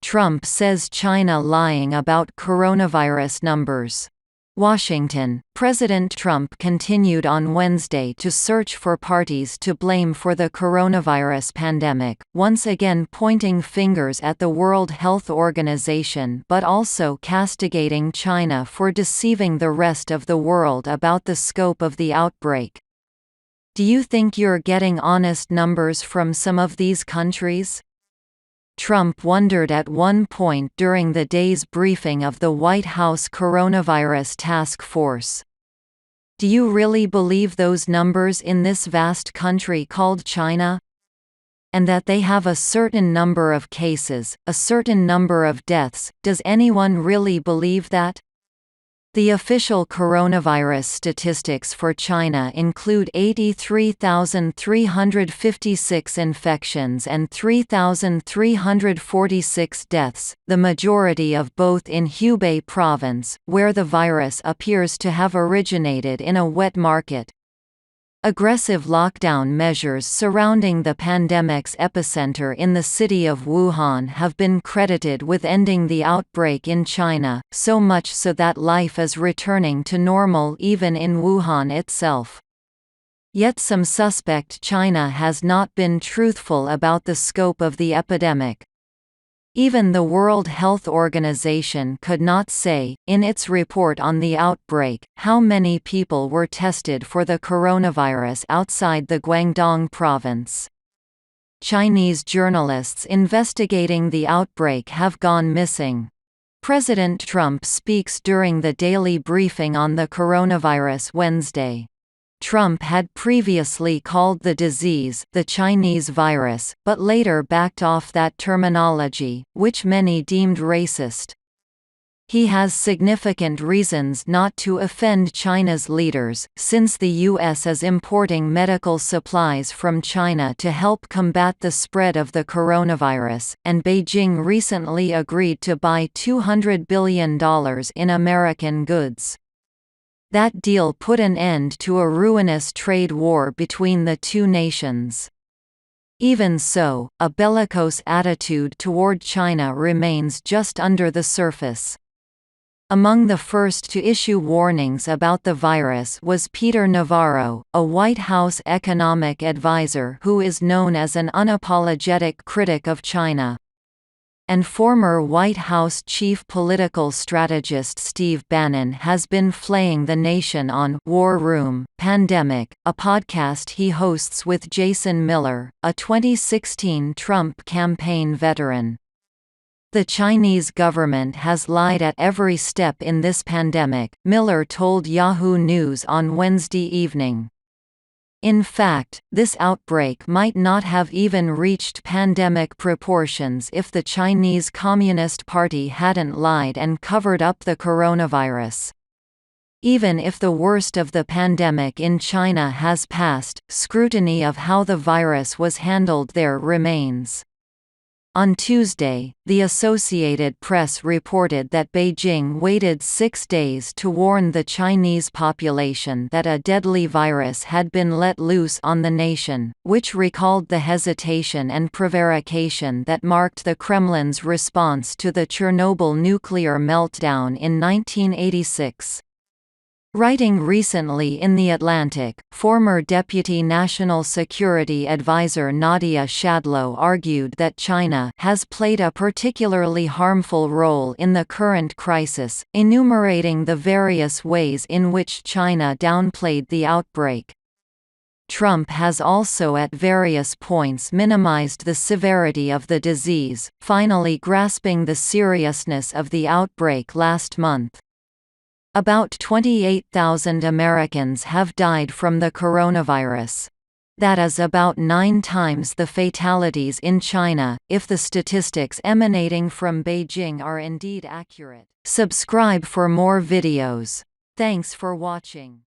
Trump says China lying about coronavirus numbers. Washington, President Trump continued on Wednesday to search for parties to blame for the coronavirus pandemic, once again pointing fingers at the World Health Organization but also castigating China for deceiving the rest of the world about the scope of the outbreak. Do you think you're getting honest numbers from some of these countries? Trump wondered at one point during the day's briefing of the White House Coronavirus Task Force. Do you really believe those numbers in this vast country called China? And that they have a certain number of cases, a certain number of deaths, does anyone really believe that? The official coronavirus statistics for China include 83,356 infections and 3,346 deaths, the majority of both in Hubei province, where the virus appears to have originated in a wet market. Aggressive lockdown measures surrounding the pandemic's epicenter in the city of Wuhan have been credited with ending the outbreak in China, so much so that life is returning to normal even in Wuhan itself. Yet some suspect China has not been truthful about the scope of the epidemic. Even the World Health Organization could not say, in its report on the outbreak, how many people were tested for the coronavirus outside the Guangdong province. Chinese journalists investigating the outbreak have gone missing. President Trump speaks during the daily briefing on the coronavirus Wednesday. Trump had previously called the disease the Chinese virus, but later backed off that terminology, which many deemed racist. He has significant reasons not to offend China's leaders, since the U.S. is importing medical supplies from China to help combat the spread of the coronavirus, and Beijing recently agreed to buy $200 billion in American goods. That deal put an end to a ruinous trade war between the two nations. Even so, a bellicose attitude toward China remains just under the surface. Among the first to issue warnings about the virus was Peter Navarro, a White House economic advisor who is known as an unapologetic critic of China. And former White House chief political strategist Steve Bannon has been flaying the nation on War Room Pandemic, a podcast he hosts with Jason Miller, a 2016 Trump campaign veteran. The Chinese government has lied at every step in this pandemic, Miller told Yahoo News on Wednesday evening. In fact, this outbreak might not have even reached pandemic proportions if the Chinese Communist Party hadn't lied and covered up the coronavirus. Even if the worst of the pandemic in China has passed, scrutiny of how the virus was handled there remains. On Tuesday, the Associated Press reported that Beijing waited 6 days to warn the Chinese population that a deadly virus had been let loose on the nation, which recalled the hesitation and prevarication that marked the Kremlin's response to the Chernobyl nuclear meltdown in 1986. Writing recently in The Atlantic, former Deputy National Security Advisor Nadia Shadlow argued that China has played a particularly harmful role in the current crisis, enumerating the various ways in which China downplayed the outbreak. Trump has also at various points minimized the severity of the disease, finally grasping the seriousness of the outbreak last month. About 28,000 Americans have died from the coronavirus. That is about 9 times the fatalities in China, if the statistics emanating from Beijing are indeed accurate. Subscribe for more videos. Thanks for watching.